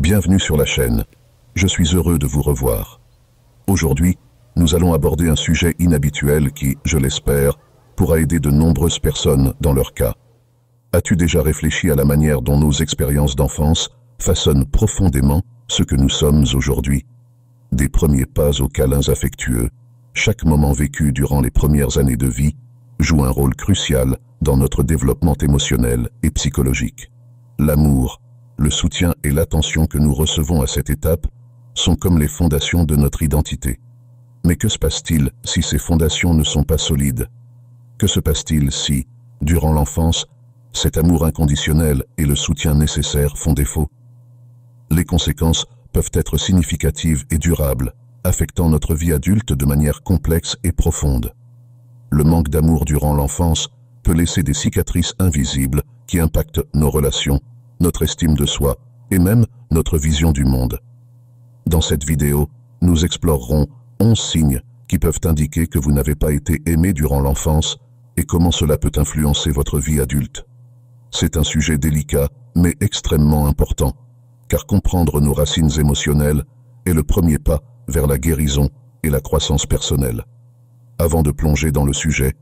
Bienvenue sur la chaîne. Je suis heureux de vous revoir. Aujourd'hui, nous allons aborder un sujet inhabituel qui, je l'espère, pourra aider de nombreuses personnes dans leur cas. As-tu déjà réfléchi à la manière dont nos expériences d'enfance façonnent profondément ce que nous sommes aujourd'hui? Des premiers pas aux câlins affectueux, chaque moment vécu durant les premières années de vie joue un rôle crucial dans notre développement émotionnel et psychologique. L'amour, le soutien et l'attention que nous recevons à cette étape sont comme les fondations de notre identité. Mais que se passe-t-il si ces fondations ne sont pas solides? Que se passe-t-il si, durant l'enfance, cet amour inconditionnel et le soutien nécessaire font défaut? Les conséquences peuvent être significatives et durables, affectant notre vie adulte de manière complexe et profonde. Le manque d'amour durant l'enfance peut laisser des cicatrices invisibles qui impactent nos relations, notre estime de soi et même notre vision du monde. Dans cette vidéo, nous explorerons 11 signes qui peuvent indiquer que vous n'avez pas été aimé durant l'enfance et comment cela peut influencer votre vie adulte. C'est un sujet délicat mais extrêmement important, car comprendre nos racines émotionnelles est le premier pas vers la guérison et la croissance personnelle. Avant de plonger dans le sujet,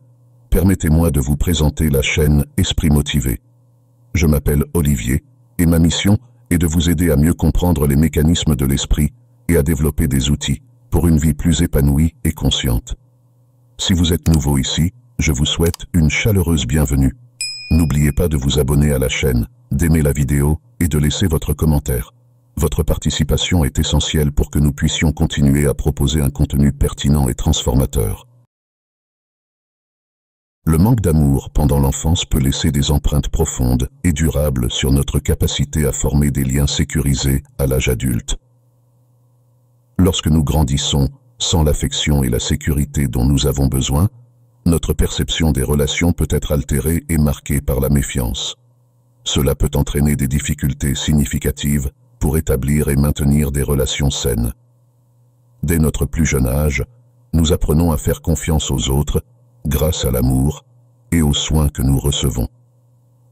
permettez-moi de vous présenter la chaîne Esprit Motivé. Je m'appelle Olivier et ma mission est de vous aider à mieux comprendre les mécanismes de l'esprit et à développer des outils pour une vie plus épanouie et consciente. Si vous êtes nouveau ici, je vous souhaite une chaleureuse bienvenue. N'oubliez pas de vous abonner à la chaîne, d'aimer la vidéo et de laisser votre commentaire. Votre participation est essentielle pour que nous puissions continuer à proposer un contenu pertinent et transformateur. Le manque d'amour pendant l'enfance peut laisser des empreintes profondes et durables sur notre capacité à former des liens sécurisés à l'âge adulte. Lorsque nous grandissons sans l'affection et la sécurité dont nous avons besoin, notre perception des relations peut être altérée et marquée par la méfiance. Cela peut entraîner des difficultés significatives pour établir et maintenir des relations saines. Dès notre plus jeune âge, nous apprenons à faire confiance aux autres grâce à l'amour et aux soins que nous recevons.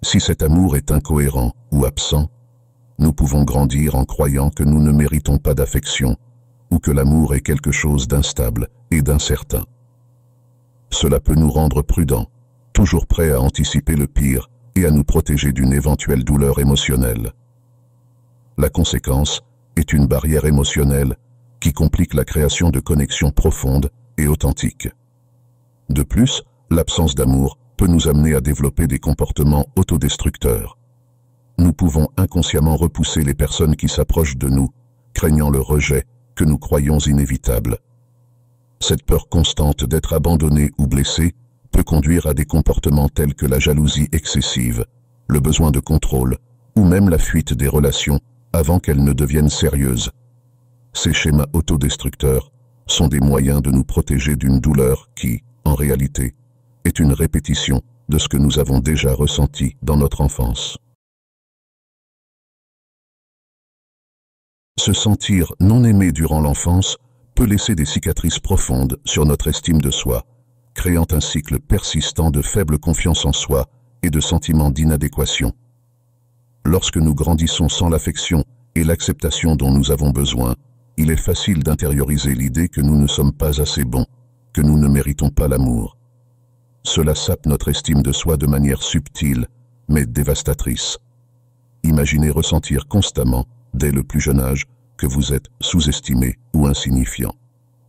Si cet amour est incohérent ou absent, nous pouvons grandir en croyant que nous ne méritons pas d'affection ou que l'amour est quelque chose d'instable et d'incertain. Cela peut nous rendre prudents, toujours prêts à anticiper le pire et à nous protéger d'une éventuelle douleur émotionnelle. La conséquence est une barrière émotionnelle qui complique la création de connexions profondes et authentiques. De plus, l'absence d'amour peut nous amener à développer des comportements autodestructeurs. Nous pouvons inconsciemment repousser les personnes qui s'approchent de nous, craignant le rejet que nous croyons inévitable. Cette peur constante d'être abandonné ou blessé peut conduire à des comportements tels que la jalousie excessive, le besoin de contrôle ou même la fuite des relations avant qu'elles ne deviennent sérieuses. Ces schémas autodestructeurs sont des moyens de nous protéger d'une douleur qui, en réalité, est une répétition de ce que nous avons déjà ressenti dans notre enfance. Se sentir non aimé durant l'enfance peut laisser des cicatrices profondes sur notre estime de soi, créant un cycle persistant de faible confiance en soi et de sentiments d'inadéquation. Lorsque nous grandissons sans l'affection et l'acceptation dont nous avons besoin, il est facile d'intérioriser l'idée que nous ne sommes pas assez bons, que nous ne méritons pas l'amour. Cela sape notre estime de soi de manière subtile, mais dévastatrice. Imaginez ressentir constamment, dès le plus jeune âge, que vous êtes sous-estimé ou insignifiant.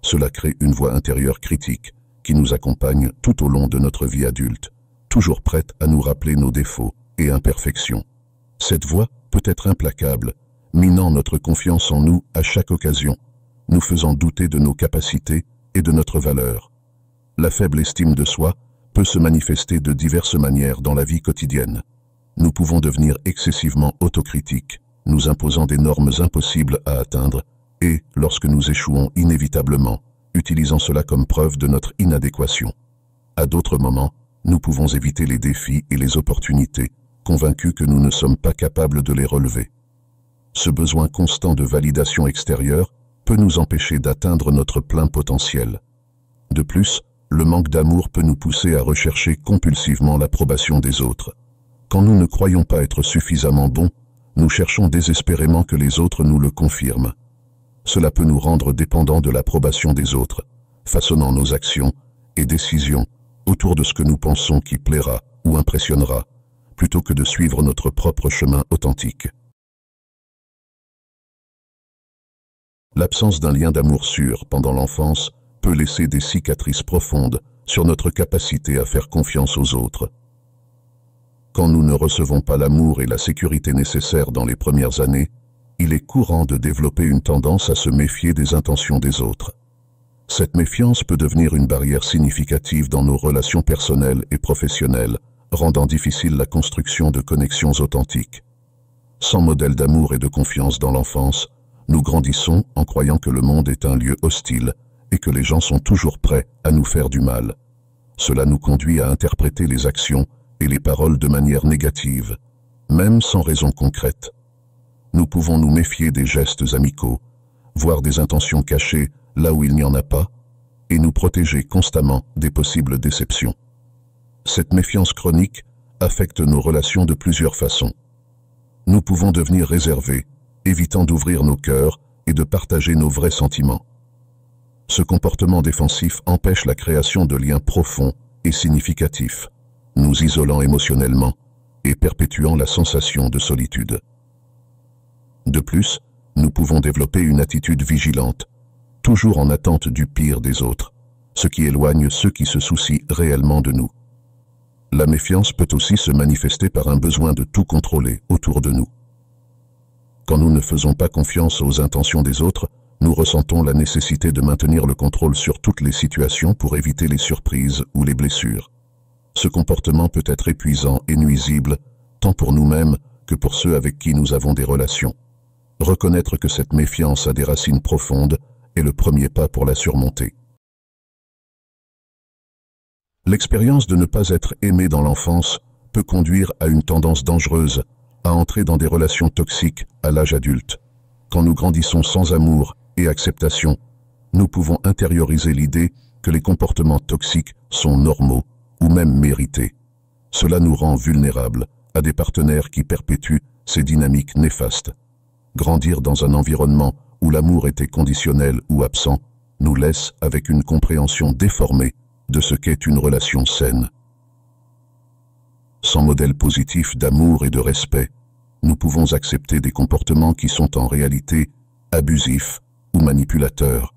Cela crée une voix intérieure critique qui nous accompagne tout au long de notre vie adulte, toujours prête à nous rappeler nos défauts et imperfections. Cette voix peut être implacable, minant notre confiance en nous à chaque occasion, nous faisant douter de nos capacités et de notre valeur. La faible estime de soi peut se manifester de diverses manières dans la vie quotidienne. Nous pouvons devenir excessivement autocritiques, nous imposant des normes impossibles à atteindre et, lorsque nous échouons inévitablement, utilisant cela comme preuve de notre inadéquation. À d'autres moments, nous pouvons éviter les défis et les opportunités, convaincus que nous ne sommes pas capables de les relever. Ce besoin constant de validation extérieure peut nous empêcher d'atteindre notre plein potentiel. De plus, le manque d'amour peut nous pousser à rechercher compulsivement l'approbation des autres. Quand nous ne croyons pas être suffisamment bons, nous cherchons désespérément que les autres nous le confirment. Cela peut nous rendre dépendants de l'approbation des autres, façonnant nos actions et décisions autour de ce que nous pensons qui plaira ou impressionnera, plutôt que de suivre notre propre chemin authentique. L'absence d'un lien d'amour sûr pendant l'enfance peut laisser des cicatrices profondes sur notre capacité à faire confiance aux autres. Quand nous ne recevons pas l'amour et la sécurité nécessaires dans les premières années, il est courant de développer une tendance à se méfier des intentions des autres. Cette méfiance peut devenir une barrière significative dans nos relations personnelles et professionnelles, rendant difficile la construction de connexions authentiques. Sans modèle d'amour et de confiance dans l'enfance, nous grandissons en croyant que le monde est un lieu hostile et que les gens sont toujours prêts à nous faire du mal. Cela nous conduit à interpréter les actions et les paroles de manière négative, même sans raison concrète. Nous pouvons nous méfier des gestes amicaux, voir des intentions cachées là où il n'y en a pas, et nous protéger constamment des possibles déceptions. Cette méfiance chronique affecte nos relations de plusieurs façons. Nous pouvons devenir réservés, évitant d'ouvrir nos cœurs et de partager nos vrais sentiments. Ce comportement défensif empêche la création de liens profonds et significatifs, nous isolant émotionnellement et perpétuant la sensation de solitude. De plus, nous pouvons développer une attitude vigilante, toujours en attente du pire des autres, ce qui éloigne ceux qui se soucient réellement de nous. La méfiance peut aussi se manifester par un besoin de tout contrôler autour de nous. Quand nous ne faisons pas confiance aux intentions des autres, nous ressentons la nécessité de maintenir le contrôle sur toutes les situations pour éviter les surprises ou les blessures. Ce comportement peut être épuisant et nuisible, tant pour nous-mêmes que pour ceux avec qui nous avons des relations. Reconnaître que cette méfiance a des racines profondes est le premier pas pour la surmonter. L'expérience de ne pas être aimé dans l'enfance peut conduire à une tendance dangereuse à entrer dans des relations toxiques à l'âge adulte. Quand nous grandissons sans amour et acceptation, nous pouvons intérioriser l'idée que les comportements toxiques sont normaux ou même mérités. Cela nous rend vulnérables à des partenaires qui perpétuent ces dynamiques néfastes. Grandir dans un environnement où l'amour était conditionnel ou absent nous laisse avec une compréhension déformée de ce qu'est une relation saine. Sans modèle positif d'amour et de respect, nous pouvons accepter des comportements qui sont en réalité abusifs ou manipulateurs.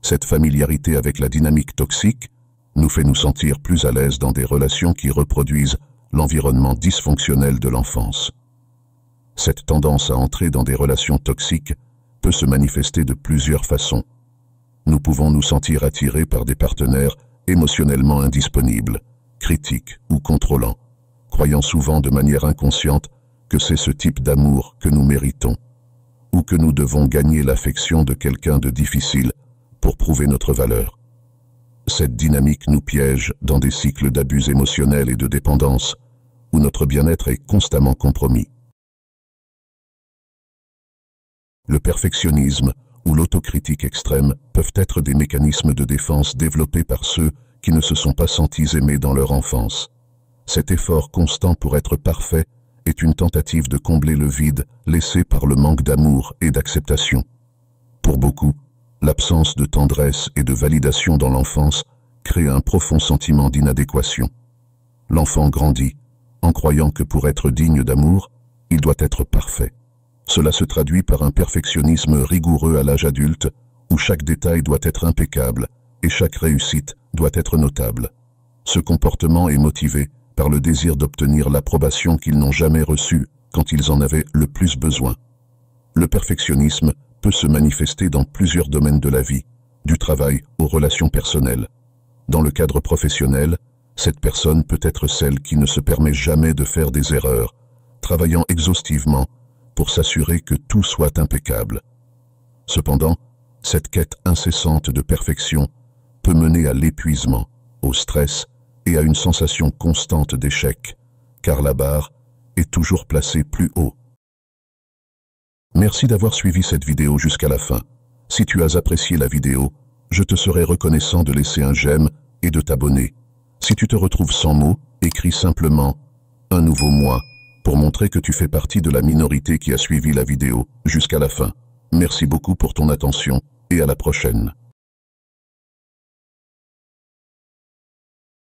Cette familiarité avec la dynamique toxique nous fait nous sentir plus à l'aise dans des relations qui reproduisent l'environnement dysfonctionnel de l'enfance. Cette tendance à entrer dans des relations toxiques peut se manifester de plusieurs façons. Nous pouvons nous sentir attirés par des partenaires émotionnellement indisponibles, critiques ou contrôlants, croyant souvent de manière inconsciente que c'est ce type d'amour que nous méritons, ou que nous devons gagner l'affection de quelqu'un de difficile pour prouver notre valeur. Cette dynamique nous piège dans des cycles d'abus émotionnels et de dépendance, où notre bien-être est constamment compromis. Le perfectionnisme ou l'autocritique extrême peuvent être des mécanismes de défense développés par ceux qui ne se sont pas sentis aimés dans leur enfance. Cet effort constant pour être parfait est une tentative de combler le vide laissé par le manque d'amour et d'acceptation. Pour beaucoup, l'absence de tendresse et de validation dans l'enfance crée un profond sentiment d'inadéquation. L'enfant grandit en croyant que pour être digne d'amour, il doit être parfait. Cela se traduit par un perfectionnisme rigoureux à l'âge adulte, où chaque détail doit être impeccable et chaque réussite doit être notable. Ce comportement est motivé par le désir d'obtenir l'approbation qu'ils n'ont jamais reçue quand ils en avaient le plus besoin. Le perfectionnisme peut se manifester dans plusieurs domaines de la vie, du travail aux relations personnelles. Dans le cadre professionnel, cette personne peut être celle qui ne se permet jamais de faire des erreurs, travaillant exhaustivement pour s'assurer que tout soit impeccable. Cependant, cette quête incessante de perfection peut mener à l'épuisement, au stress et à une sensation constante d'échec, car la barre est toujours placée plus haut. Merci d'avoir suivi cette vidéo jusqu'à la fin. Si tu as apprécié la vidéo, je te serai reconnaissant de laisser un j'aime et de t'abonner. Si tu te retrouves sans mots, écris simplement « Un nouveau moi » pour montrer que tu fais partie de la minorité qui a suivi la vidéo jusqu'à la fin. Merci beaucoup pour ton attention et à la prochaine.